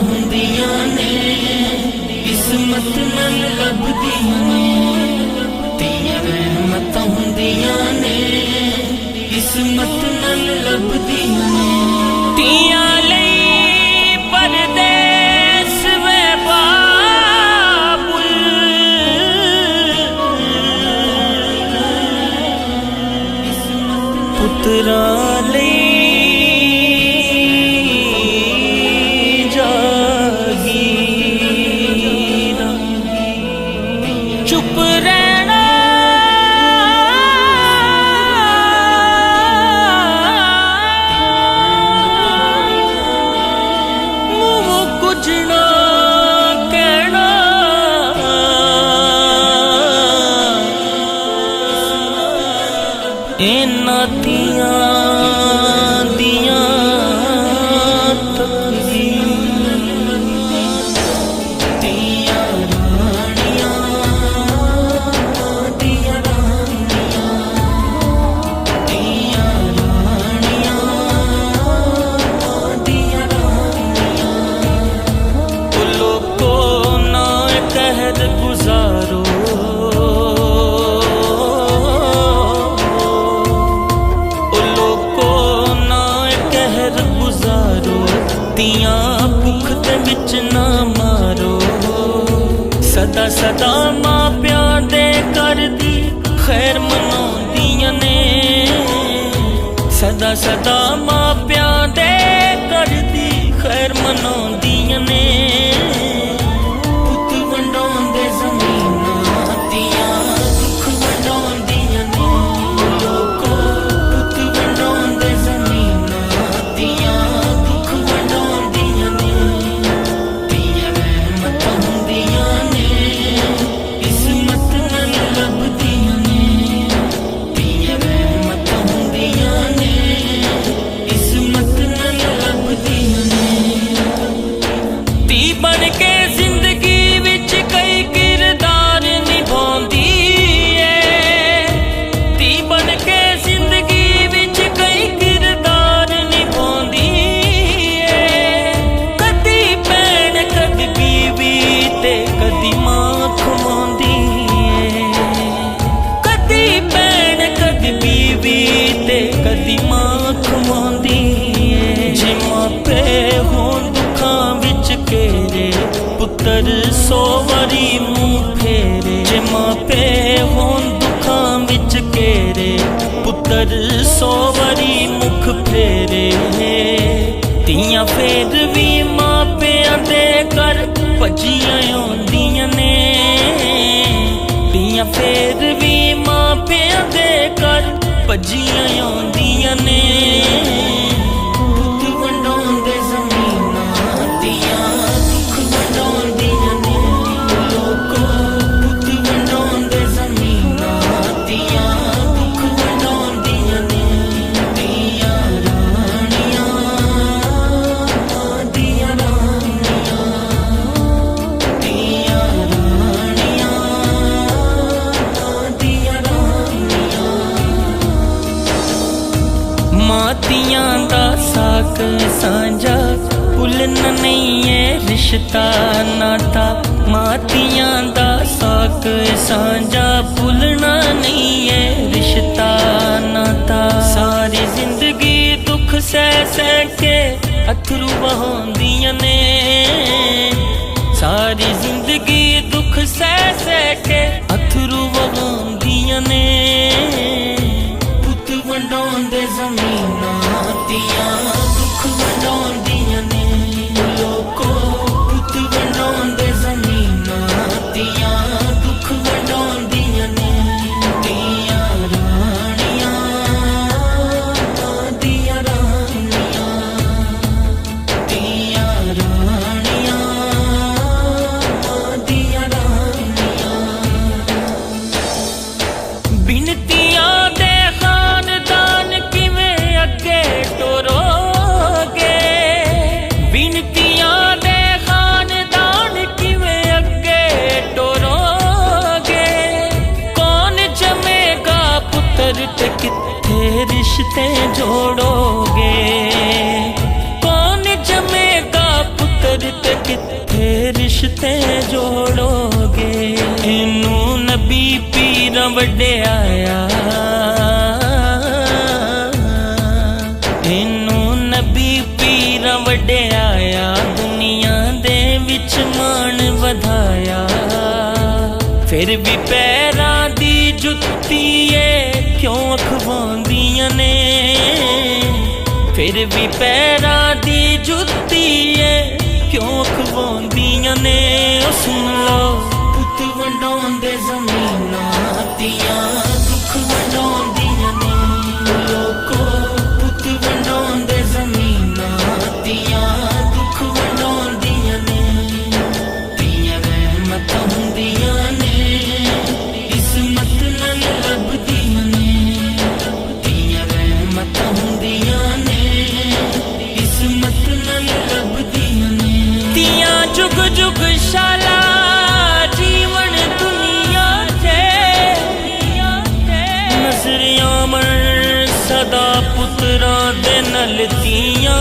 ਹੁੰਦੀਆਂ ਨੇ ਕਿਸਮਤ ਨਾਲ ਲੱਭਦੀਆਂ ਨੇ ਤੀਆਂ ਰਹਿਮਤਾਂ ਹੁੰਦੀਆਂ ਨੇ ਕਿਸਮਤ ਨਾਲ ਲੱਭਦੀਆਂ ਨੇ ਤੀਆਂ ਲਈ ਪਰਦੇਸ ਵੇ ਬਾਬੁਲ ਪੁੱਤਰਾਂ ਲਈ चुप रहना मुँह कुछ ना कहना इन्ना दिया गुजारो लोको ना कहर गुजारो तियां भुख दे विच ना मारो सदा सदा मां प्यां दे कर दी खैर मनाउंदियां ने सदा सदा मां प्यां दे कर दी खैर मनाउंदियां ने पुत्र सौ वरी मुँह फेरे जे मापे होन दुखां विच घेरे पुत्र सौ वरी मुख फेरे तियां फेर भी मापियां दे कर भजियां आउंदियां ने तियां फेर भी मापियां दे कर भजियां आउंदियां ने मातियां दा साक सांझा भुलना नहीं है रिश्ता नाता मातियां दा साक सांझा भुलना नहीं है रिश्ता नाता सारी जिंदगी दुख सह सह के अथरू बहाउंदियां ने सारी जिंदगी दुख सह सह के अथरू बहाउंदियां ने वंडाउंदे ज़मीनां तियां दुख वंडाउंदियां ने लोको पुत वंडाउंदे ज़मीनां तियां दुख वंडाउंदियां ने तियां राणियां तियां राणियां तियां राणियां तियां राणियां बिनतियां दे कित्थे रिश्ते जोड़ोगे कौन जमेगा पुत्र ते किथे रिश्ते जोड़ोगे। इनू नबी पीर वड्डे आया, इनू नबी पीर वड्डे आया, दुनिया दे विच मान वधाया। फिर भी पैरां दी जुत्ती क्यों अखवांदियां ने, फिर भी पैरां दी जुत्ती क्यों अखवांदियां ने। ओ सुन लो पुत वंडाउंदे ज़मीनां दियां दुख वंडाउंदियां ने। लोको पुत वंडाउंदे ज़मीनां दियां दुख वंडाउंदियां ने। दियां रहमतां हुंदियां ने, इस्मत नाल लभदियां ने। दियां रहमतां हुंदियां ने, इस्मत नाल लभदियां ने। दियां जुग जुग शाला जीवन दुनिया ते, नजरियां मन सदा पुत्रां दे नल दियां।